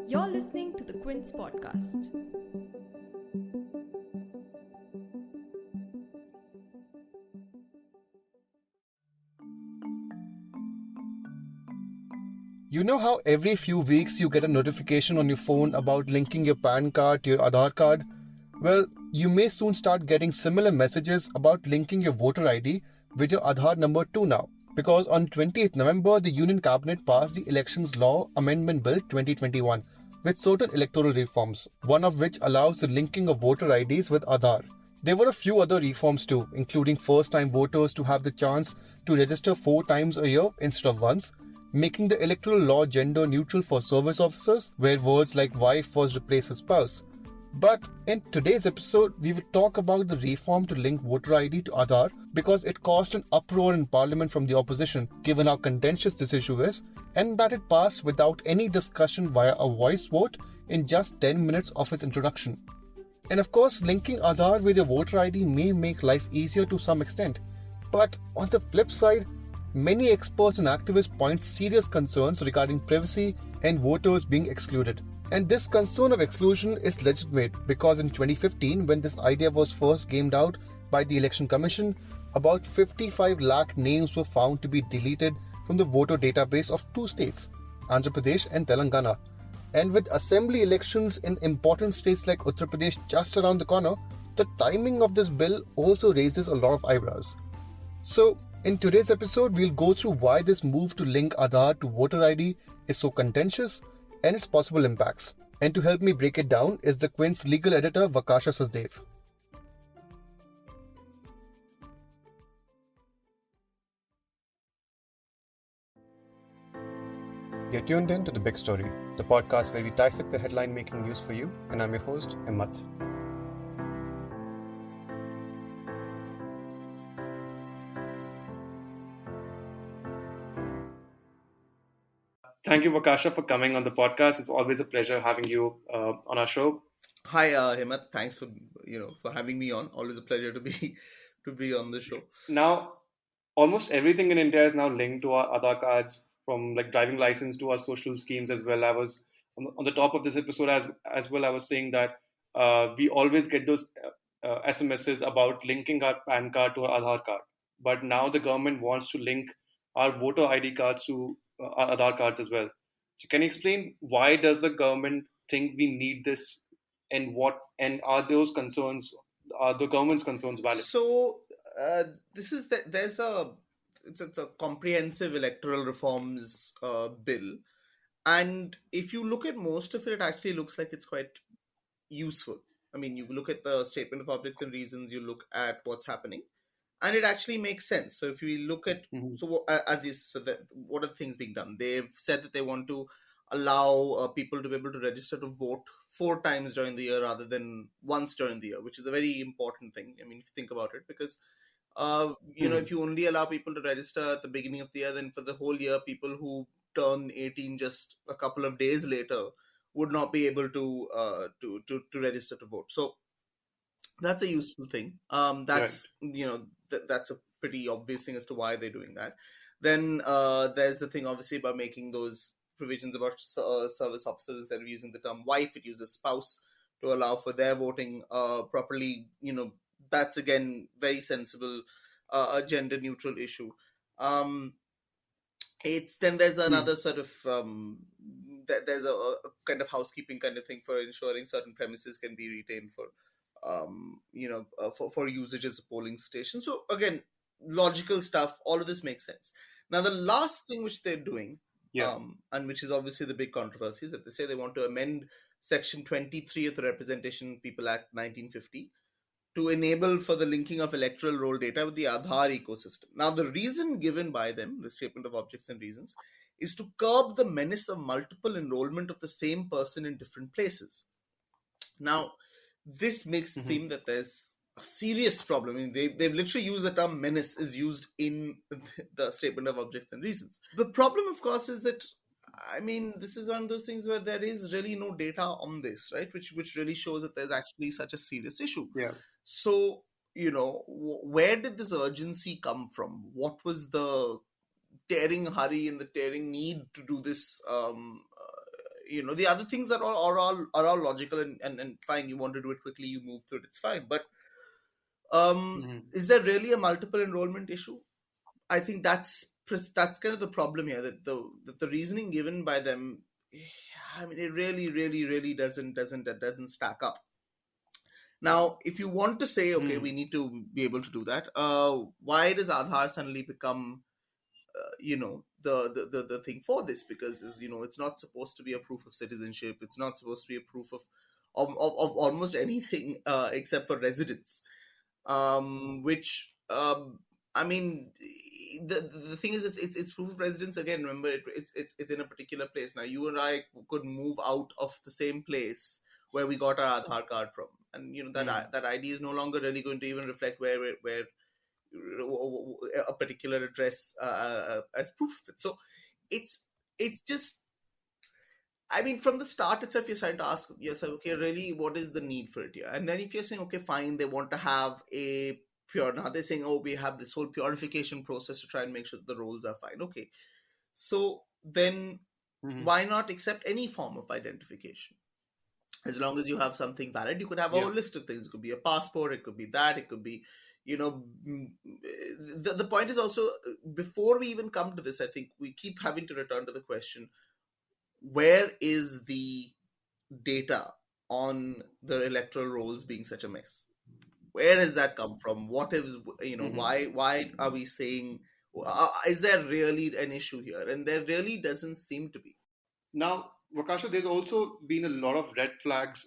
You're listening to the Quint's podcast. You know how every few weeks you get a notification on your phone about linking your PAN card to your Aadhaar card? Well, you may soon start getting similar messages about linking your voter ID with your Aadhaar number too now. Because on 20th November, the Union Cabinet passed the Elections Law Amendment Bill 2021 with certain electoral reforms, one of which allows the linking of voter IDs with Aadhaar. There were a few other reforms too, including first time voters to have the chance to register 4 times a year instead of once, making the electoral law gender neutral for service officers, where words like wife was replaced with spouse. But in today's episode, we will talk about the reform to link voter ID to Aadhaar because it caused an uproar in Parliament from the opposition, given how contentious this issue is, and that it passed without any discussion via a voice vote in just 10 minutes of its introduction. And of course, linking Aadhaar with your voter ID may make life easier to some extent. But on the flip side, many experts and activists point serious concerns regarding privacy and voters being excluded. And this concern of exclusion is legitimate because in 2015, when this idea was first gamed out by the Election Commission, about 55 lakh names were found to be deleted from the voter database of two states, Andhra Pradesh and Telangana. And with assembly elections in important states like Uttar Pradesh just around the corner, the timing of this bill also raises a lot of eyebrows. So, in today's episode, we'll go through why this move to link Aadhaar to voter ID is so contentious and its possible impacts. And to help me break it down is the Quint's legal editor Vakasha Sasdev. You're tuned in to The Big Story, the podcast where we dissect the headline making news for you, and I'm your host, Himmat. Thank you, Vakasha, for coming on the podcast. It's always a pleasure having you on our show. Hi, Himmat. Thanks for having me on. Always a pleasure to be on the show. Now, almost everything in India is now linked to our Aadhaar cards, from like driving license to our social schemes as well. I was on the top of this episode as well. I was saying that we always get those SMSs about linking our PAN card to our Aadhaar card, but now the government wants to link our voter ID cards to our Aadhaar cards as well. So, can you explain why does the government think we need this, and are those concerns, are the government's concerns valid? So this is that there's it's a comprehensive electoral reforms bill, and if you look at most of it, it actually looks like it's quite useful. I mean, you look at the statement of objects and reasons, you look at what's happening, and it actually makes sense. So if we look at what are the things being done? They've said that they want to allow people to be able to register to vote 4 times during the year rather than once during the year, which is a very important thing. I mean, if you think about it, because if you only allow people to register at the beginning of the year, then for the whole year, people who turn 18 just a couple of days later would not be able to register to vote. So that's a useful thing. That's that's a pretty obvious thing as to why they're doing that. Then there's the thing, obviously, about making those provisions about service officers. Instead of using the term wife, it uses spouse to allow for their voting properly. That's again very sensible, a gender neutral issue. It's then there's another sort of there's a kind of housekeeping kind of thing for ensuring certain premises can be retained for for usage as a polling station. So again, logical stuff. All of this makes sense. Now the last thing which they're doing, and which is obviously the big controversy, is that they say they want to amend Section 23 of the Representation People Act 1950 to enable for the linking of electoral roll data with the Aadhaar ecosystem. Now, the reason given by them, the statement of objects and reasons, is to curb the menace of multiple enrollment of the same person in different places. Now, this makes it seem that there's a serious problem. I mean, they've literally used the term menace is used in the statement of objects and reasons. The problem, of course, is that, I mean, this is one of those things where there is really no data on this, right? Which really shows that there's actually such a serious issue. Yeah. So, where did this urgency come from? What was the tearing hurry and the tearing need to do this. The other things that are all logical and fine. You want to do it quickly, you move through it, it's fine. But Mhm. is there really a multiple enrollment issue? I think that's kind of the problem here. That the reasoning given by them, I mean, it really, really, really doesn't stack up. Now, if you want to say, okay, we Mhm. need to be able to do that, why does Aadhaar suddenly become, the thing for this? Because it's not supposed to be a proof of citizenship. It's not supposed to be a proof of almost anything except for residence. Which I mean, the thing is, it's proof of residence again. Remember, it's in a particular place. Now, you and I could move out of the same place where we got our Aadhaar card from, and Mhm. that ID is no longer really going to even reflect where a particular address as proof of it. So it's it's just, I mean, from the start itself, you're starting to ask yourself, okay, really, what is the need for it here? And then if you're saying, okay, fine, they want to have a pure, now they're saying, oh, we have this whole purification process to try and make sure that the roles are fine. Okay, so then Mhm. why not accept any form of identification? As long as you have something valid, you could have a Yeah. whole list of things. It could be a passport, it could be that, it could be, the point is also, before we even come to this, I think we keep having to return to the question, where is the data on the electoral rolls being such a mess? Where has that come from? What is, Mhm. why are we saying, is there really an issue here? And there really doesn't seem to be. Now, Vakasha, there's also been a lot of red flags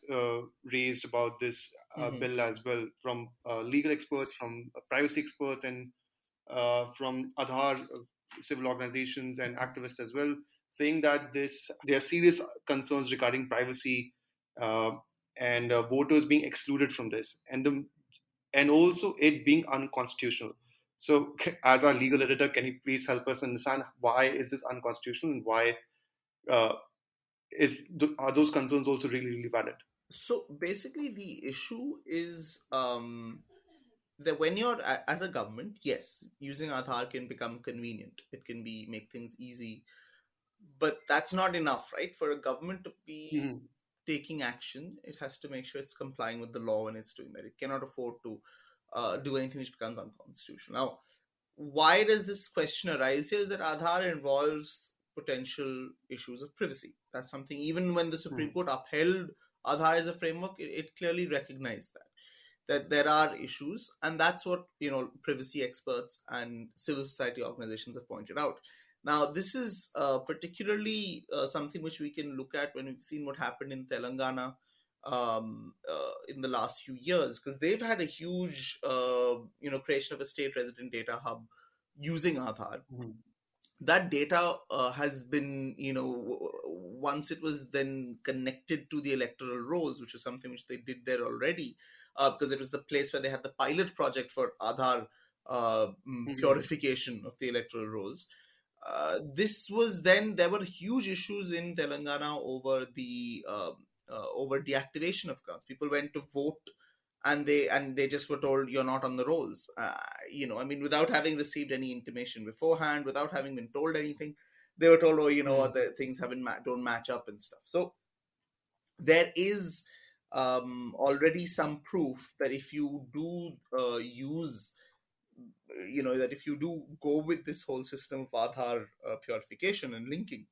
raised about this Hmm. bill as well from legal experts, from privacy experts, and from Aadhaar civil organizations and activists as well, saying that there are serious concerns regarding privacy uh, and voters being excluded from this, and also it being unconstitutional. So, as our legal editor, can you please help us understand why is this unconstitutional and why uh, are those concerns also really valid? So basically, the issue is that when you're as a government, yes, using Aadhaar can become convenient. It can be make things easy, but that's not enough, right? For a government to be Mhm. taking action, it has to make sure it's complying with the law when it's doing that. It cannot afford to do anything which becomes unconstitutional. Now, why does this question arise here? Is that Aadhaar involves potential issues of privacy. That's something, even when the Supreme Mhm. Court upheld Aadhaar as a framework, it clearly recognized that there are issues, and that's what privacy experts and civil society organizations have pointed out. Now, this is particularly something which we can look at when we've seen what happened in Telangana in the last few years, because they've had a huge creation of a state resident data hub using Aadhaar. Mhm. That data has been, once it was then connected to the electoral rolls, which is something which they did there already, because it was the place where they had the pilot project for Aadhaar Mhm. purification of the electoral rolls. This was then, there were huge issues in Telangana over deactivation of cards. People went to vote, and they just were told you're not on the rolls. I mean, without having received any intimation beforehand, without having been told anything, they were told, oh, Mhm. the things don't match up and stuff. So there is already some proof that if you do use that if you do go with this whole system of Aadhaar purification and linking,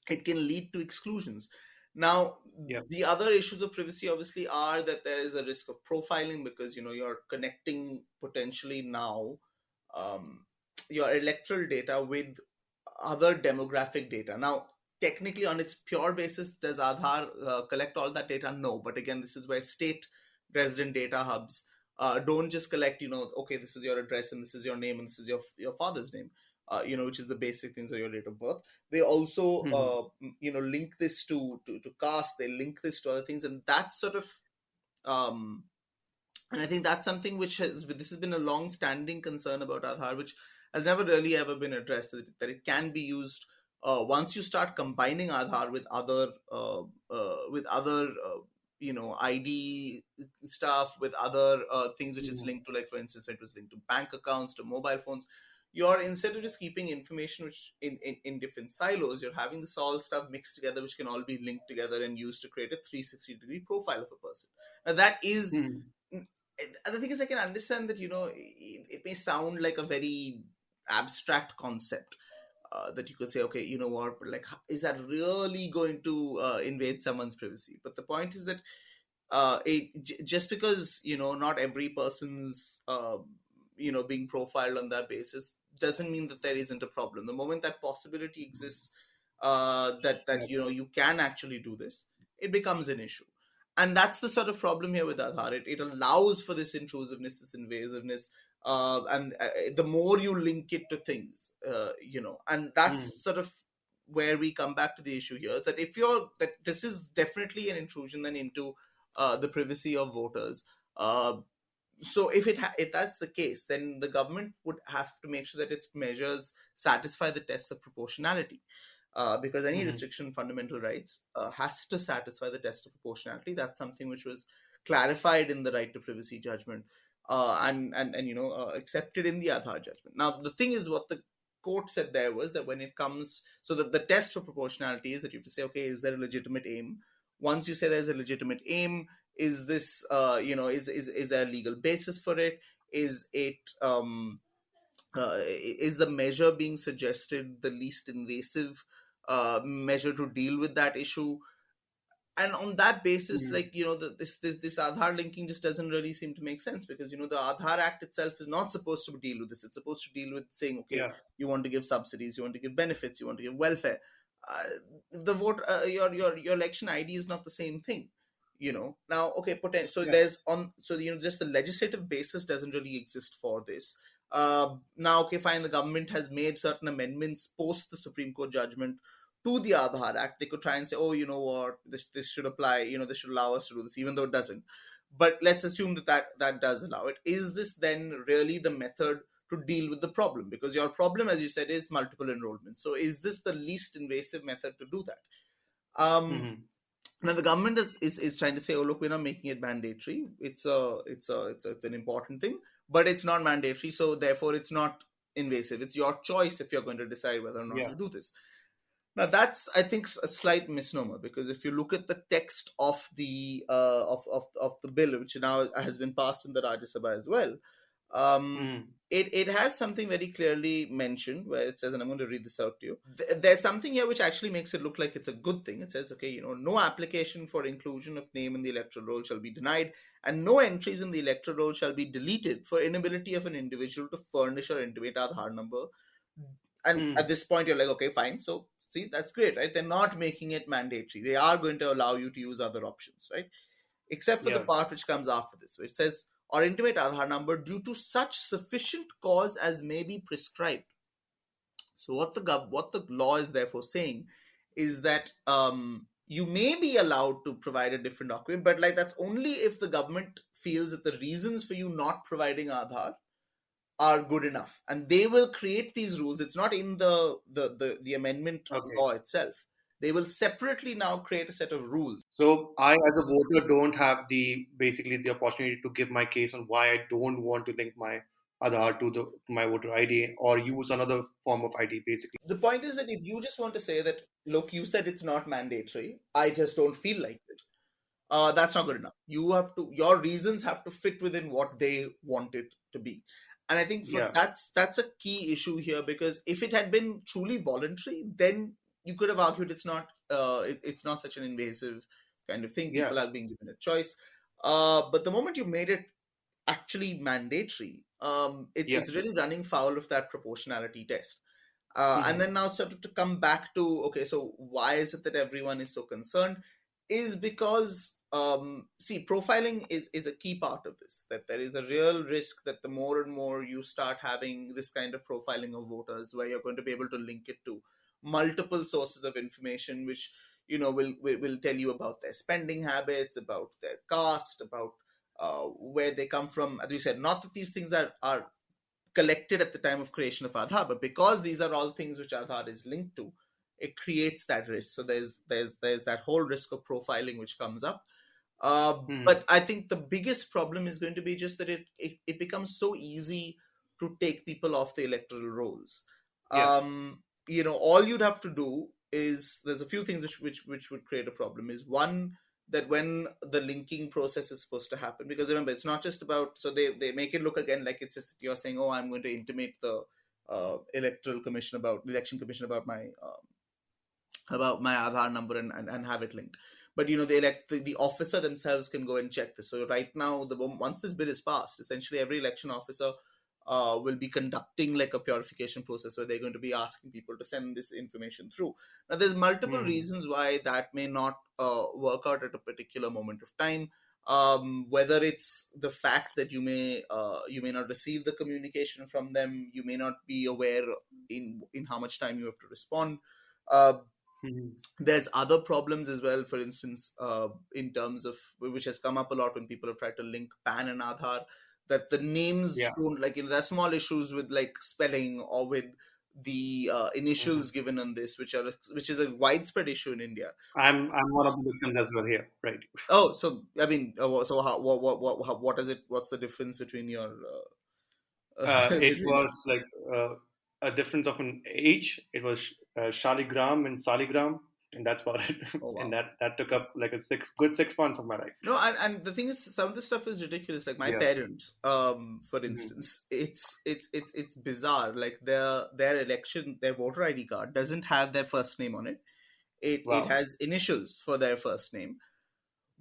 it can lead to exclusions. Now, Yeah. the other issues of privacy obviously are that there is a risk of profiling, because you're connecting potentially now um, your electoral data with other demographic data. Now, technically, on its pure basis, does Aadhaar collect all that data? No. But again, this is where state resident data hubs don't just collect, okay, this is your address and this is your name and this is your father's name, which is the basic things of your date of birth. They also, Mhm. link this to caste. They link this to other things, and that's sort of um, and I think that's something which this has been a long-standing concern about Aadhaar, which has never really ever been addressed. That it can be used once you start combining Aadhaar with other ID stuff, with other things which it's Mhm. linked to, like for instance, when it was linked to bank accounts, to mobile phones. you're, instead of just keeping information which in different silos, you're having this all stuff mixed together, which can all be linked together and used to create a 360-degree profile of a person. Now that is, Mm. the thing is, I can understand that, it may sound like a very abstract concept, that you could say, okay, you know what, but like, is that really going to invade someone's privacy? But the point is that just because, not every person's being profiled on that basis doesn't mean that there isn't a problem. The moment that possibility exists, that you can actually do this, it becomes an issue. And that's the sort of problem here with Aadhaar. It allows for this intrusiveness, this invasiveness, and the more you link it to things, and that's Mm. sort of where we come back to the issue here, is that if you're that this is definitely an intrusion then into the privacy of voters. So if that's the case, then the government would have to make sure that its measures satisfy the tests of proportionality, because any Mm. restriction on fundamental rights has to satisfy the test of proportionality. That's something which was clarified in the right to privacy judgment, and accepted in the Aadhaar judgment. Now the thing is, what the court said there was that when it comes, so that the test for proportionality is that you have to say, okay, is there a legitimate aim? Once you say there's a legitimate aim, is this is there a legal basis for it? Is it is the measure being suggested the least invasive measure to deal with that issue? And on that basis, Mm. like, this Aadhaar linking just doesn't really seem to make sense, because the Aadhaar Act itself is not supposed to deal with this. It's supposed to deal with saying, okay, Yeah. you want to give subsidies, you want to give benefits, you want to give welfare. The vote, your election ID is not the same thing. Now, okay, so Yeah. there's on so just the legislative basis doesn't really exist for this. Now, okay, fine, the government has made certain amendments post the Supreme Court judgment to the Aadhaar Act. They could try and say, oh, you know what, this should apply, this should allow us to do this, even though it doesn't. But let's assume that does allow it. Is this then really the method to deal with the problem? Because your problem, as you said, is multiple enrollment. So is this the least invasive method to do that? Mm. Now the government is trying to say, oh look, we're not making it mandatory. It's an important thing, but it's not mandatory, so therefore it's not invasive. It's your choice if you're going to decide whether or not Yeah. to do this. Now that's, I think, a slight misnomer, because if you look at the text of the of the bill, which now has been passed in the Rajya Sabha as well, Mm. it has something very clearly mentioned where it says, and I'm going to read this out to you. There's something here which actually makes it look like it's a good thing. It says, okay, no application for inclusion of name in the electoral roll shall be denied, and no entries in the electoral roll shall be deleted for inability of an individual to furnish or intimate Aadhaar number. And at Mm. this point, you're like, okay, fine. So, see, that's great, right? They're not making it mandatory. They are going to allow you to use other options, right? Except for the Yeah. part which comes after this. So it says, or intimate Aadhaar number due to such sufficient cause as may be prescribed. So what the law is therefore saying is that you may be allowed to provide a different document, but like that's only if the government feels that the reasons for you not providing Aadhaar are good enough, and they will create these rules. It's not in the amendment Okay. law itself. They will separately now create a set of rules. So I, as a voter, don't have the basically the opportunity to give my case on why I don't want to link my Aadhaar to my voter ID or use another form of ID, basically. The point is that if you just want to say that, look, you said it's not mandatory, I just don't feel like it, that's not good enough. Your reasons have to fit within what they want it to be. And I think Yeah. that's a key issue here, because if it had been truly voluntary, then you could have argued it's not such an invasive kind of thing. Yeah. People are being given a choice. But the moment you made it actually mandatory, Yeah. it's really running foul of that proportionality test. And Hmm. then now sort of to come back to, okay, so why is it that everyone is so concerned? Is because see, profiling is a key part of this. That there is a real risk that the more and more you start having this kind of profiling of voters, where you're going to be able to link it to multiple sources of information, which will tell you about their spending habits, about their caste, about where they come from. As we said, not that these things are collected at the time of creation of Aadhaar, but because these are all things which Aadhaar is linked to, it creates that risk. So there's that whole risk of profiling which comes up. Hmm. But I think the biggest problem is going to be just that it becomes so easy to take people off the electoral rolls. Yeah. All you'd have to do is, there's a few things which would create a problem. Is one, that when the linking process is supposed to happen, because remember, it's not just about, so they make it look again like it's just that you're saying, oh, I'm going to intimate the election commission about my Aadhaar number and have it linked. But the officer themselves can go and check this. So right now, once this bill is passed, essentially every election officer will be conducting like a purification process where they're going to be asking people to send this information through. Now, there's multiple reasons why that may not work out at a particular moment of time. Whether it's the fact that you may not receive the communication from them, you may not be aware in how much time you have to respond. There's other problems as well. For instance, in terms of, which has come up a lot when people have tried to link PAN and Aadhaar, that the names don't, like, there's small issues with like spelling or with the initials given on this, which is a widespread issue in India. I'm one of the victims as well here, right? Oh, so I mean, so how, what is it? What's the difference between your? It was like a difference of an age. It was Shaligram and Saligram, and that's about it. Oh, wow. And that took up like a 6 months of my life. No, and the thing is, some of this stuff is ridiculous. Like my parents, for instance, it's bizarre. Like their election, their voter ID card doesn't have their first name on it. It has initials for their first name.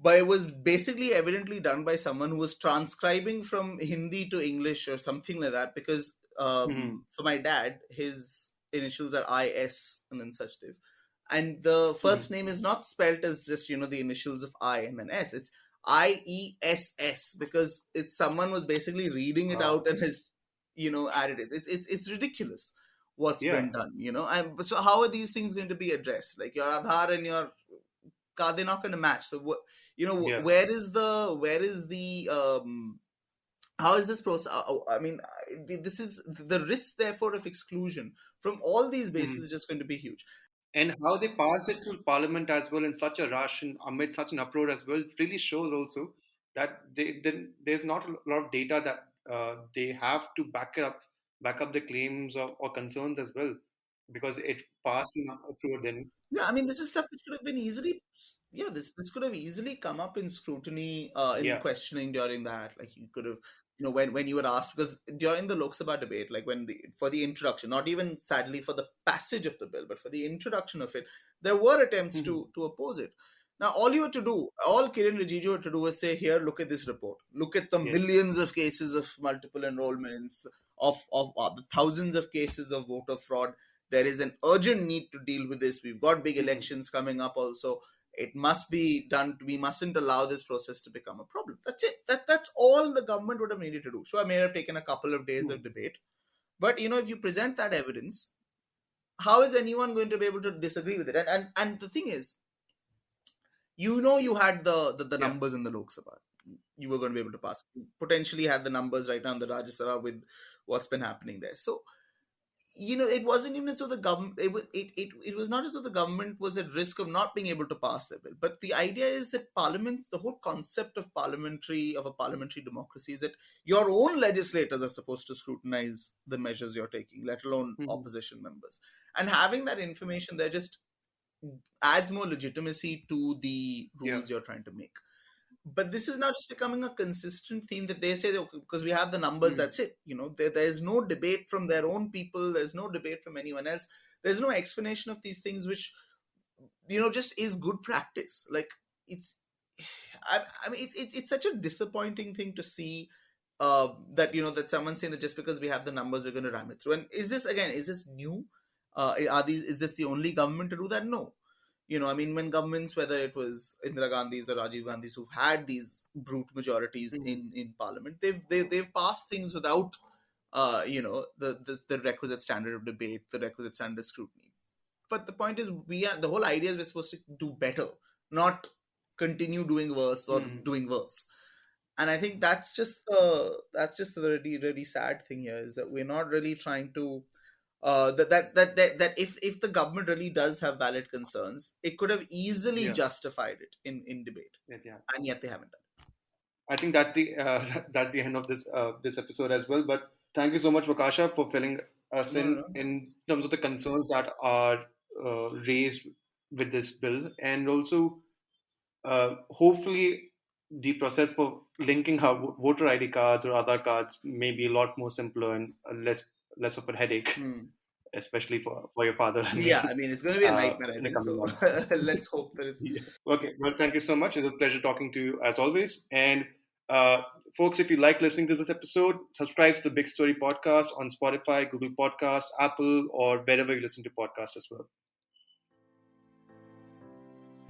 But it was basically evidently done by someone who was transcribing from Hindi to English or something like that. Because for my dad, his initials are IS and then Sachdev. And the first name is not spelled as just, the initials of I and then S. It's IESS, because someone was basically reading it out and has, added it. It's ridiculous what's been done, And so how are these things going to be addressed? Like your Aadhaar and your card, they're not going to match. So where is the how is this process? I mean, this is the risk, therefore, of exclusion from all these bases is just going to be huge. And how they passed it through Parliament as well in such a rush and amid such an uproar as well really shows also that there's not a lot of data that they have to back up the claims or concerns as well, because it passed through then. Yeah, I mean, this is stuff which could have been easily, this could have easily come up in scrutiny, in questioning during that. Like you could have, when you were asked, because during the Lok Sabha debate, like for the introduction, not even sadly for the passage of the bill, but for the introduction of it, there were attempts to oppose it. Now, all Kiran Rijiju had to do was say, here, look at this report. Look at the millions of cases of multiple enrollments, of the thousands of cases of voter fraud. There is an urgent need to deal with this. We've got big elections coming up also. It must be done. We mustn't allow this process to become a problem. That's it. That's all the government would have needed to do. Sure, I may have taken a couple of days of debate. But, if you present that evidence, how is anyone going to be able to disagree with it? And the thing is, you had the numbers in the Lok Sabha. You were going to be able to pass. You potentially had the numbers right now in the Rajya Sabha with what's been happening there. So, it wasn't even as though the government, it was not as though the government was at risk of not being able to pass the bill. But the idea is that Parliament, the whole concept of a parliamentary democracy is that your own legislators are supposed to scrutinize the measures you're taking, let alone opposition members. And having that information there just adds more legitimacy to the rules you're trying to make. But this is now just becoming a consistent theme that they say that because we have the numbers, that's it. There's no debate from their own people. There's no debate from anyone else. There's no explanation of these things, which, just is good practice. Like it's such a disappointing thing to see that someone's saying that just because we have the numbers, we're going to ram it through. And is this new? Is this the only government to do that? No. When governments, whether it was Indira Gandhi's or Rajiv Gandhi's, who've had these brute majorities in Parliament, they've passed things without, the requisite standard of debate, the requisite standard of scrutiny. But the point is, the whole idea is we're supposed to do better, not continue doing worse or doing worse. And I think that's just the really, really sad thing here, is that we're not really trying to. That if the government really does have valid concerns, it could have easily justified it in debate, and yet they haven't done it. I think that's the end of this episode as well. But Thank you so much, Vakasha, for filling us No, no, no. in terms of the concerns that are raised with this bill, and also hopefully the process for linking our voter ID cards or Aadhaar cards may be a lot more simpler and less of a headache, Hmm. especially for your father and Yeah, I me mean, it's going to be a nightmare, I in the think. coming So months. let's hope there is. Yeah. Okay. Well, thank you so much. It was a pleasure talking to you as always. And uh, folks, if you like listening to this episode, subscribe to the Big Story podcast on Spotify, Google Podcasts, Apple, or wherever you listen to podcasts as well.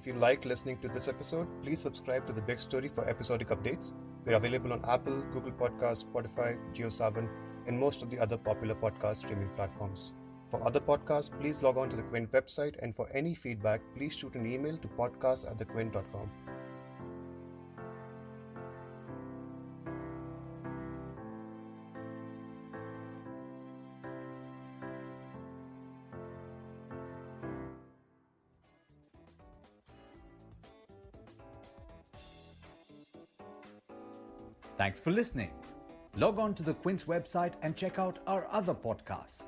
If you liked listening to this episode, please subscribe to The Big Story for episodic updates. We're available on Apple, Google Podcasts, Spotify, JioSaavn, and most of the other popular podcast streaming platforms. For other podcasts, please log on to the Quint website, and for any feedback, please shoot an email to podcast@thequint.com. Thanks for listening. Log on to the Quint's website and check out our other podcasts.